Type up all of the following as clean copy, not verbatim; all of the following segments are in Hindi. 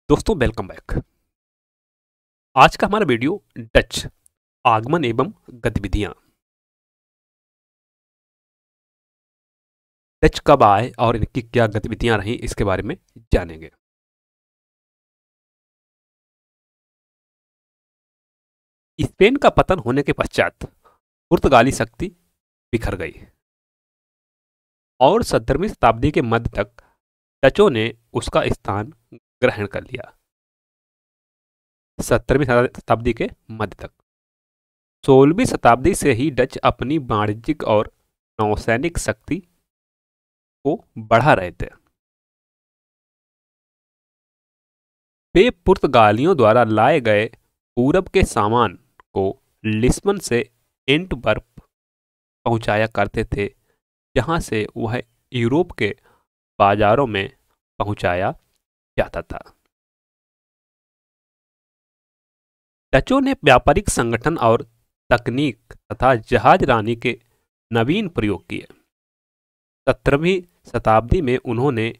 दोस्तों वेलकम बैक। आज का हमारा वीडियो डच आगमन एवं गतिविधियां। डच कब आए और इनकी क्या गतिविधियां रहीं इसके बारे में जानेंगे। स्पेन का पतन होने के पश्चात पुर्तगाली शक्ति बिखर गई और 17वीं शताब्दी के मध्य तक डचों ने उसका स्थान ग्रहण कर लिया। 17वीं शताब्दी के मध्य तक 16वीं शताब्दी से ही डच अपनी वाणिज्यिक और नौसैनिक शक्ति को बढ़ा रहे थे। वे पुर्तगालियों द्वारा लाए गए पूरब के सामान को लिस्बन से एंटवर्प पहुंचाया करते थे, जहां से वह यूरोप के बाजारों में पहुंचाया जाता था। डचों ने व्यापारिक संगठन और तकनीक तथा जहाजरानी के नवीन प्रयोग किए। 17वीं शताब्दी में उन्होंने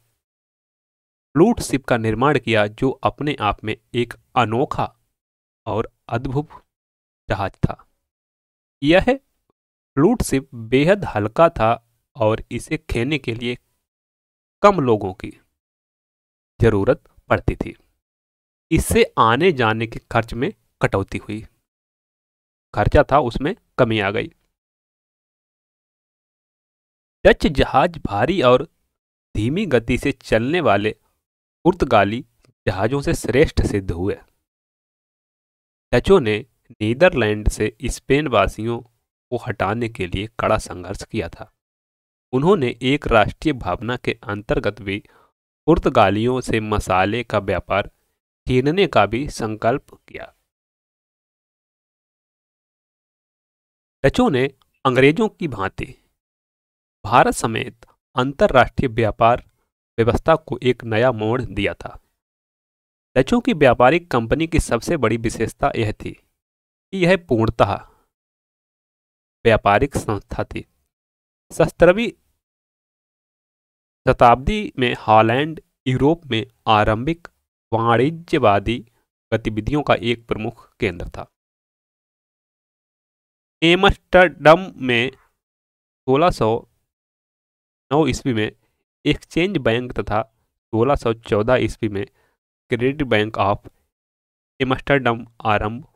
फ्लूट शिप का निर्माण किया, जो अपने आप में एक अनोखा और अद्भुत जहाज था। यह फ्लूट शिप बेहद हल्का था और इसे खेने के लिए कम लोगों की जरूरत पड़ती थी। इससे आने जाने के खर्च में कटौती हुई, खर्चा था उसमें कमी आ गई। डच जहाज भारी और धीमी गति से चलने वाले पुर्तगाली जहाजों से श्रेष्ठ सिद्ध हुए। डचों ने नीदरलैंड से स्पेन वासियों को हटाने के लिए कड़ा संघर्ष किया था। उन्होंने एक राष्ट्रीय भावना के अंतर्गत भी पुर्तगालियों से मसाले का व्यापार छीनने का भी संकल्प किया। डचों ने अंग्रेजों की भांति भारत समेत अंतर्राष्ट्रीय व्यापार व्यवस्था को एक नया मोड़ दिया था। डचों की व्यापारिक कंपनी की सबसे बड़ी विशेषता यह थी कि यह पूर्णतः व्यापारिक संस्था थी। 17वीं शताब्दी में हॉलैंड यूरोप में आरंभिक वाणिज्यवादी गतिविधियों का एक प्रमुख केंद्र था। एम्स्टर्डम में 1609 ईस्वी में एक्सचेंज बैंक तथा 1614 ईस्वी में क्रेडिट बैंक ऑफ एम्स्टर्डम आरंभ।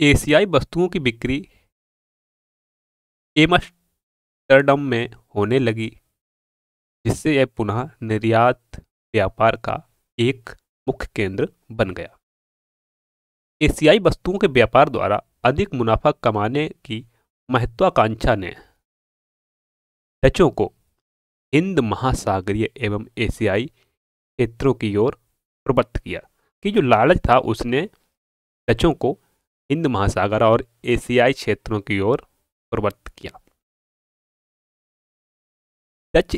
एशियाई वस्तुओं की बिक्री एम्स्टर्डम में होने लगी, जिससे यह पुनः निर्यात व्यापार का एक मुख्य केंद्र बन गया। एशियाई वस्तुओं के व्यापार द्वारा अधिक मुनाफा कमाने की महत्वाकांक्षा ने डचों को हिंद महासागरीय एवं एशियाई क्षेत्रों की ओर प्रवृत्त किया। कि जो लालच था उसने डचों को हिंद महासागर और एशियाई क्षेत्रों की ओर प्रवृत्त किया। डच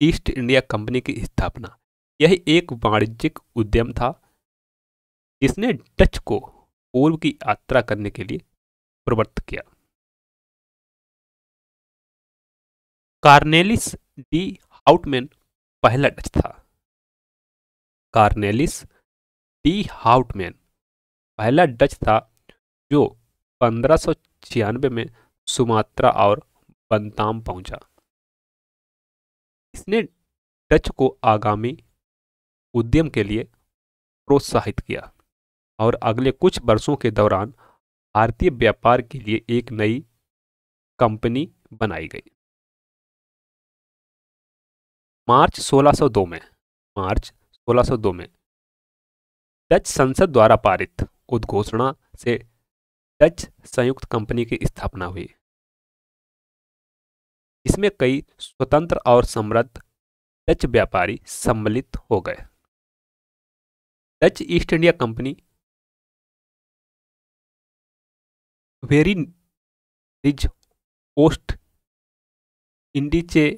ईस्ट इंडिया कंपनी की स्थापना, यह एक वाणिज्यिक उद्यम था जिसने डच को पूर्व की यात्रा करने के लिए प्रवृत्त किया। कार्नेलिस डी हाउटमैन पहला डच था। कार्नेलिस डी हाउटमैन पहला डच था जो 1596 में सुमात्रा और बंताम पहुंचा। इसने डच को आगामी उद्यम के लिए प्रोत्साहित किया और अगले कुछ वर्षों के दौरान भारतीय व्यापार के लिए एक नई कंपनी बनाई गई। मार्च 1602 में डच संसद द्वारा पारित उद्घोषणा से डच संयुक्त कंपनी की स्थापना हुई, जिसमें कई स्वतंत्र और समृद्ध डच व्यापारी सम्मिलित हो गए। डच ईस्ट इंडिया कंपनी वेरिनिज ओस्ट इंडीचे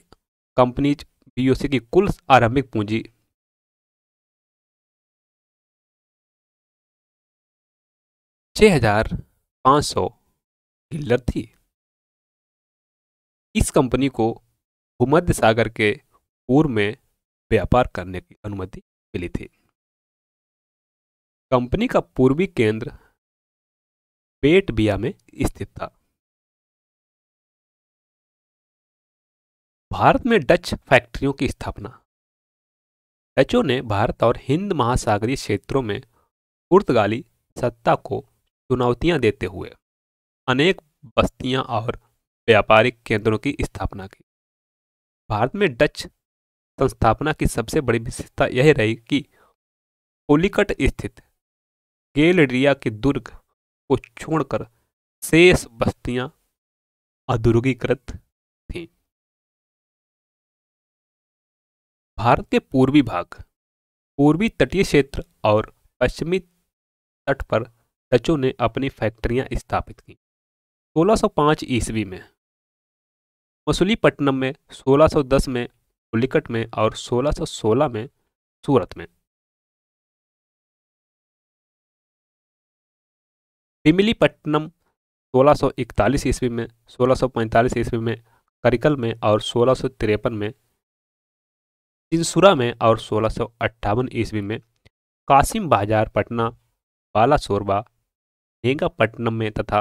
कंपनीज बीओसी की कुल आरंभिक पूंजी 6500 गिल्लर थी। इस कंपनी को भूमध्य सागर के पूर्व में व्यापार करने की अनुमति मिली थी। कंपनी का पूर्वी केंद्र बेटबिया में स्थित था। भारत में डच फैक्ट्रियों की स्थापना। डचों ने भारत और हिंद महासागरीय क्षेत्रों में पुर्तगाली सत्ता को चुनौतियां देते हुए अनेक बस्तियां और व्यापारिक केंद्रों की स्थापना की। भारत में डच संस्थापना की सबसे बड़ी विशेषता यह रही कि पुलिकट स्थित गेलड्रिया के दुर्ग को छोड़कर शेष बस्तियां अदुर्गीकृत थीं। भारत के पूर्वी भाग, पूर्वी तटीय क्षेत्र और पश्चिमी तट पर डचों ने अपनी फैक्ट्रियां स्थापित की। 1605 ईस्वी में मछलीपट्टनम में, 1610 में पुलिकट में और 1616 में सूरत में। भीमिलीपट्टनम 1641 ईस्वी में, 1645 ईस्वी में करिकल में और 1653 में चिंसुरा में और 1658 ईस्वी में कासिम बाजार पटना, बालासोरबा, नेंगापट्टनम में तथा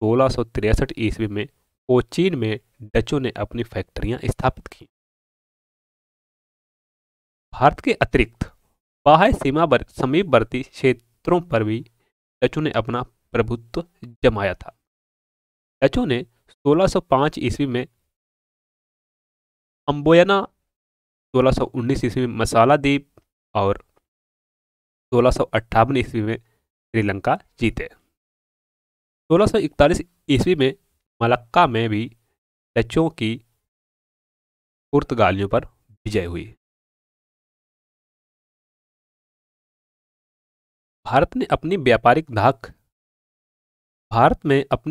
1663 ईस्वी में कोचीन में डचों ने अपनी फैक्ट्रियां स्थापित की। भारत के अतिरिक्त बाह्य समीपवर्ती क्षेत्रों पर भी डचों ने अपना प्रभुत्व जमाया था। डचों ने 1605 ईस्वी में अम्बोयना, 1619 ईस्वी में मसाला द्वीप और 1658 ईस्वी में श्रीलंका जीते। 1641 ईस्वी में मलक्का में भी डचों की पुर्तगालियों पर विजय हुई। भारत में अपनी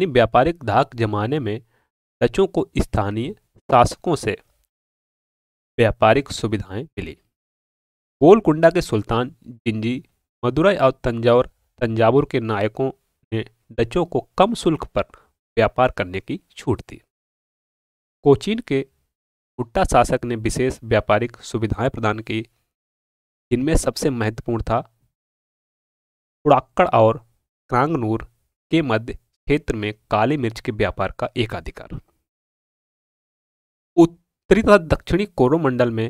व्यापारिक धाक जमाने में डचों को स्थानीय शासकों से व्यापारिक सुविधाएं मिली। गोलकुंडा के सुल्तान जिंजी, मदुरई और तंजावुर के नायकों ने डचों को कम शुल्क पर व्यापार करने की छूट दी। कोचीन के भुट्टा शासक ने विशेष व्यापारिक सुविधाएं प्रदान की, जिनमें सबसे महत्वपूर्ण था उड़ाक्कड़ और क्रांगनूर के मध्य क्षेत्र में काली मिर्च के व्यापार का एकाधिकार। उत्तरी तथा दक्षिणी कोरोमंडल में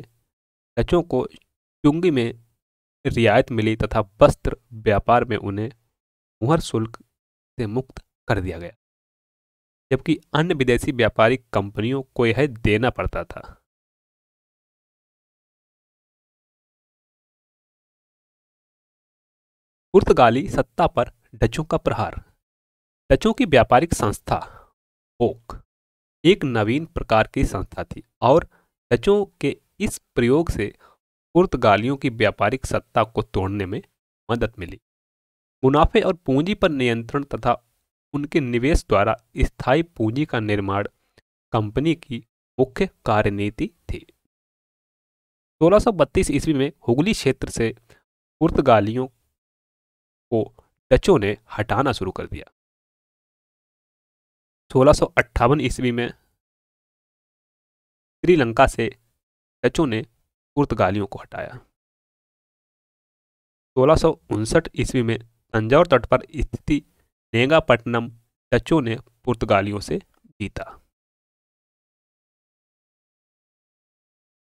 डचों को चुंगी में रियायत मिली तथा वस्त्र व्यापार में उन्हें मुहर शुल्क से मुक्त कर दिया गया, जबकि अन्य विदेशी व्यापारिक कंपनियों को यह देना पड़ता था। पुर्तगाली सत्ता पर डचों का प्रहार। डचों की व्यापारिक संस्था ओक एक नवीन प्रकार की संस्था थी और डचों के इस प्रयोग से पुर्तगालियों की व्यापारिक सत्ता को तोड़ने में मदद मिली। मुनाफे और पूंजी पर नियंत्रण तथा उनके निवेश द्वारा स्थायी पूंजी का निर्माण कंपनी की मुख्य कार्यनीति थी। 1632 ईस्वी में हुगली क्षेत्र से पुर्तगालियों को डचों ने हटाना शुरू कर दिया। 1658 ईस्वी में श्रीलंका से डचों ने पुर्तगालियों को हटाया। 1659 ईस्वी में तंजौर तट पर स्थित नेंगापट्टनम डचों ने पुर्तगालियों से जीता।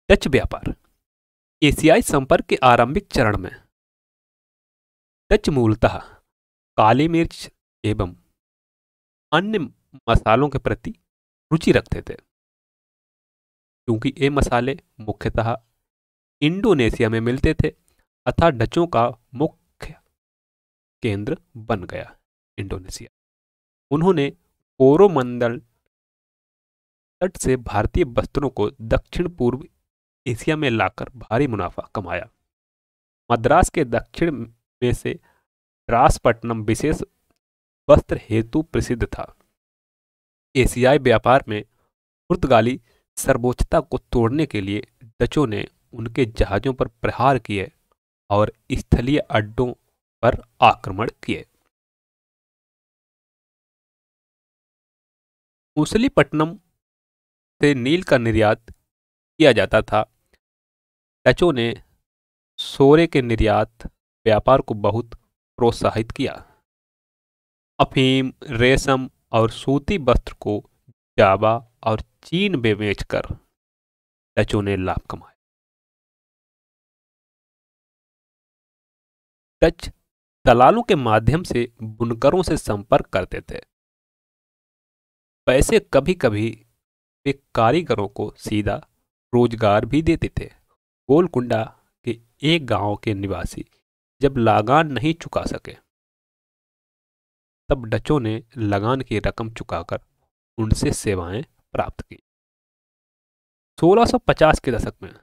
डच व्यापार। एशियाई संपर्क के आरंभिक चरण में डच मूलतः काली मिर्च एवं अन्य मसालों के प्रति रुचि रखते थे, क्योंकि ये मसाले मुख्यतः इंडोनेशिया में मिलते थे अतः डचों का मुख्य केंद्र बन गया इंडोनेशिया। उन्होंने कोरोमंडल तट से भारतीय वस्त्रों को दक्षिण पूर्व एशिया में लाकर भारी मुनाफा कमाया। मद्रास के दक्षिण में से द्रासपट्टनम विशेष वस्त्र हेतु प्रसिद्ध था। एशियाई व्यापार में पुर्तगाली सर्वोच्चता को तोड़ने के लिए डचों ने उनके जहाजों पर प्रहार किए और स्थलीय अड्डों पर आक्रमण किए। मछलीपट्टनम से नील का निर्यात किया जाता था। डचों ने सोरे के निर्यात व्यापार को बहुत प्रोत्साहित किया। अफीम, रेशम और सूती वस्त्र को जावा और चीन में बेचकर डचों ने लाभ कमाया। डच दलालों के माध्यम से बुनकरों से संपर्क करते थे। पैसे कभी कभी वे कारीगरों को सीधा रोजगार भी देते थे। गोलकुंडा के एक गांव के निवासी जब लगान नहीं चुका सके, तब डचों ने लगान की रकम चुकाकर उनसे सेवाएं प्राप्त की। 1650 के दशक में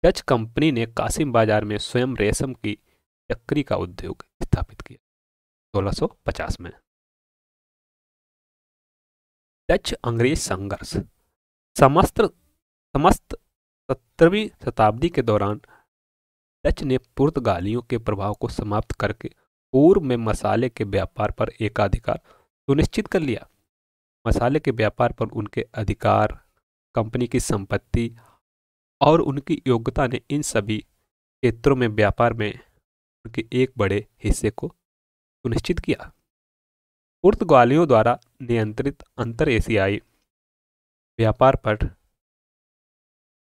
डच कंपनी ने कासिम बाजार में स्वयं रेशम की चक्री का उद्योग स्थापित किया। 1650 में डच अंग्रेज संघर्ष समस्त 17वीं शताब्दी के दौरान डच ने पुर्तगालियों के प्रभाव को समाप्त करके पूर्व में मसाले के व्यापार पर एकाधिकार सुनिश्चित कर लिया। मसाले के व्यापार पर उनके अधिकार, कंपनी की संपत्ति और उनकी योग्यता ने इन सभी क्षेत्रों में व्यापार में उनके एक बड़े हिस्से को सुनिश्चित किया। पुर्तगालियों द्वारा नियंत्रित अंतर एशियाई व्यापार पर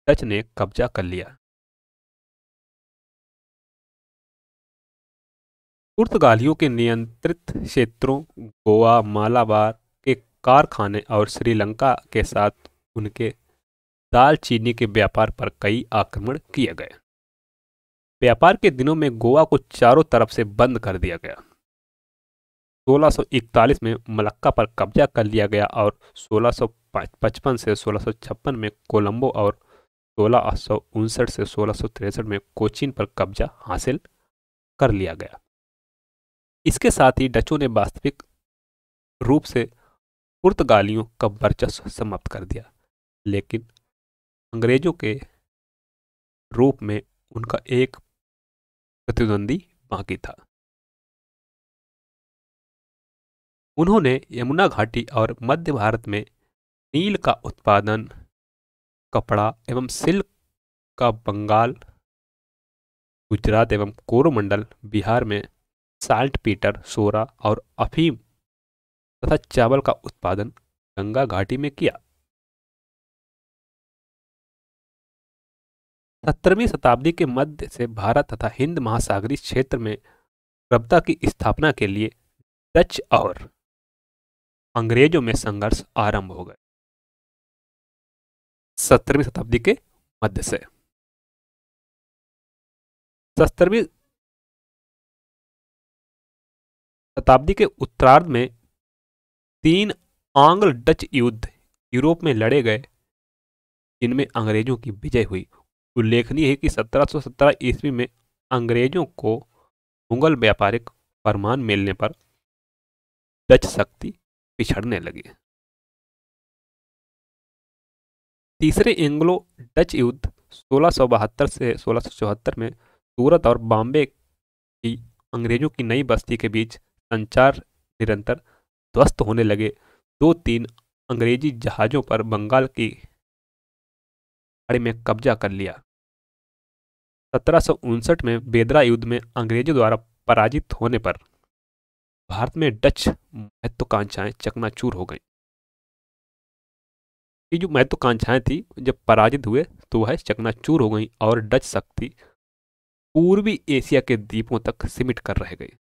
डच ने कब्जा कर लिया। पुर्तगालियों के नियंत्रित क्षेत्रों गोवा, मालाबार के कारखाने और श्रीलंका के साथ उनके दालचीनी के व्यापार पर कई आक्रमण किए गए। व्यापार के दिनों में गोवा को चारों तरफ से बंद कर दिया गया। 1641 में मलक्का पर कब्जा कर लिया गया और 1655 से 1656 में कोलंबो और 1659 से 1663 में कोचीन पर कब्जा हासिल कर लिया गया। इसके साथ ही डचों ने वास्तविक रूप से पुर्तगालियों का वर्चस्व समाप्त कर दिया, लेकिन अंग्रेजों के रूप में उनका एक प्रतिद्वंदी बाकी था। उन्होंने यमुना घाटी और मध्य भारत में नील का उत्पादन, कपड़ा एवं सिल्क का बंगाल, गुजरात एवं कोरोमंडल, बिहार में साल्ट पीटर, सोरा और अफीम तथा चावल का उत्पादन गंगा घाटी में किया। 17वीं शताब्दी के मध्य से भारत तथा हिंद महासागरीय क्षेत्र में प्रभुता की स्थापना के लिए डच और अंग्रेजों में संघर्ष आरंभ हो गए। 17वीं शताब्दी के मध्य से 17वीं शताब्दी के उत्तरार्ध में 3 आंग्ल डच युद्ध यूरोप में लड़े गए, जिनमें अंग्रेजों की विजय हुई। उल्लेखनीय है कि 1717 ईस्वी में अंग्रेजों को मुगल व्यापारिक फरमान मिलने पर डच शक्ति पिछड़ने लगी। तीसरे एंग्लो डच युद्ध 1672 से 1674 में सूरत और बॉम्बे की अंग्रेजों की नई बस्ती के बीच संचार निरंतर ध्वस्त होने लगे। 2-3 अंग्रेजी जहाजों पर बंगाल की खाड़ी में कब्जा कर लिया। 1759 में बेदरा युद्ध में अंग्रेजों द्वारा पराजित होने पर भारत में डच महत्वाकांक्षाएं चकनाचूर हो गईं। ये जो महत्वाकांक्षाएं थी, जब पराजित हुए तो वह चकनाचूर हो गईं और डच शक्ति पूर्वी एशिया के द्वीपों तक सीमित कर रह गई।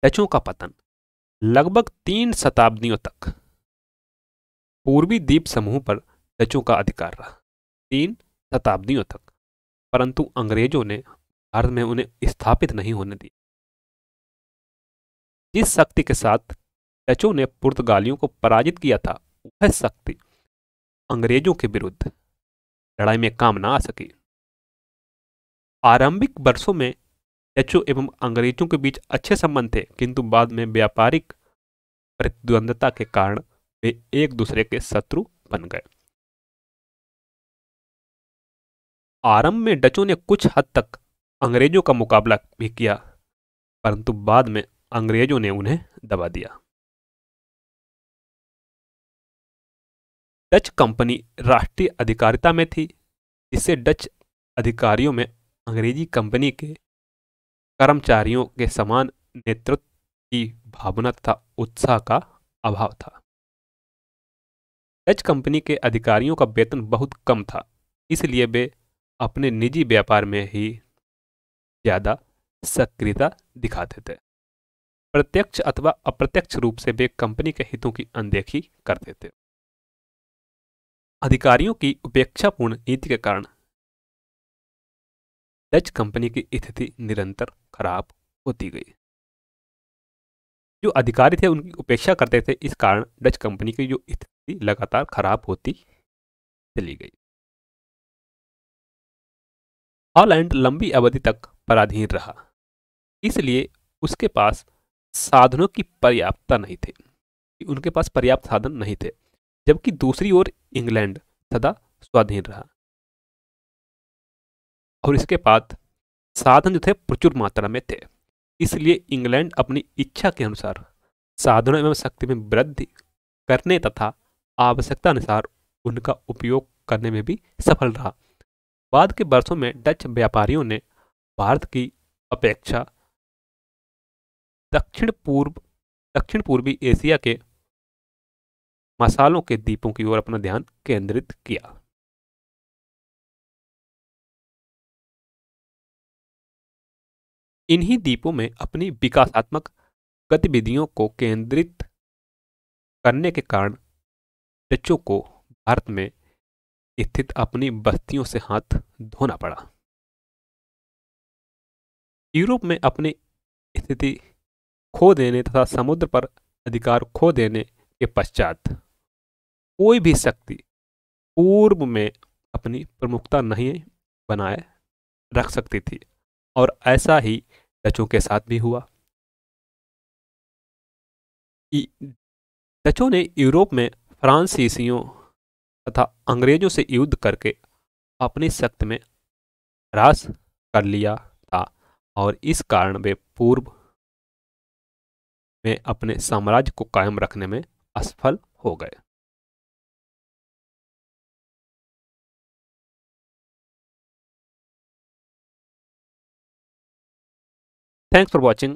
डचों का पतन लगभग 3 शताब्दियों तक पूर्वी द्वीप समूह पर डचों का अधिकार रहा। 3 शताब्दियों तक, परंतु अंग्रेजों ने भारत में उन्हें स्थापित नहीं होने दिया। जिस शक्ति के साथ डचों ने पुर्तगालियों को पराजित किया था, वह शक्ति अंग्रेजों के विरुद्ध लड़ाई में काम ना आ सकी। आरंभिक वर्षों में डचों एवं अंग्रेजों के बीच अच्छे संबंध थे, किंतु बाद में व्यापारिक प्रतिद्वंदता के कारण वे एक दूसरे के शत्रु बन गए। आरंभ में डचों ने कुछ हद तक अंग्रेजों का मुकाबला भी किया, परंतु बाद में अंग्रेजों ने उन्हें दबा दिया। डच कंपनी राष्ट्रीय अधिकारिता में थी, जिससे डच अधिकारियों में अंग्रेजी कंपनी के कर्मचारियों के समान नेतृत्व की भावना तथा उत्साह का अभाव था। डच कंपनी के अधिकारियों का वेतन बहुत कम था, इसलिए वे अपने निजी व्यापार में ही ज्यादा सक्रियता दिखाते थे। प्रत्यक्ष अथवा अप्रत्यक्ष रूप से वे कंपनी के हितों की अनदेखी करते थे। अधिकारियों की उपेक्षापूर्ण नीति के कारण डच कंपनी की स्थिति निरंतर खराब होती गई। जो अधिकारी थे उनकी उपेक्षा करते थे, इस कारण डच कंपनी की जो स्थिति लगातार खराब होती चली गई। हॉलैंड लंबी अवधि तक पराधीन रहा, इसलिए उसके पास साधनों की पर्याप्तता नहीं थी, उनके पास पर्याप्त साधन नहीं थे, जबकि दूसरी ओर इंग्लैंड सदा स्वाधीन रहा और इसके पास साधन जो थे प्रचुर मात्रा में थे। इसलिए इंग्लैंड अपनी इच्छा के अनुसार साधनों एवं शक्ति में वृद्धि करने तथा आवश्यकता अनुसार उनका उपयोग करने में भी सफल रहा। बाद के वर्षों में डच व्यापारियों ने भारत की अपेक्षा दक्षिण पूर्वी एशिया के मसालों के द्वीपों की ओर अपना ध्यान केंद्रित किया। इन्हीं द्वीपों में अपनी विकासात्मक गतिविधियों को केंद्रित करने के कारण डचों को भारत में स्थित अपनी बस्तियों से हाथ धोना पड़ा। यूरोप में अपनी स्थिति खो देने तथा समुद्र पर अधिकार खो देने के पश्चात कोई भी शक्ति पूर्व में अपनी प्रमुखता नहीं बनाए रख सकती थी और ऐसा ही डचों के साथ भी हुआ। डचों ने यूरोप में फ्रांसीसियों तथा अंग्रेजों से युद्ध करके अपनी शक्ति में ह्रास कर लिया था और इस कारण वे पूर्व में अपने साम्राज्य को कायम रखने में असफल हो गए। Thanks for watching.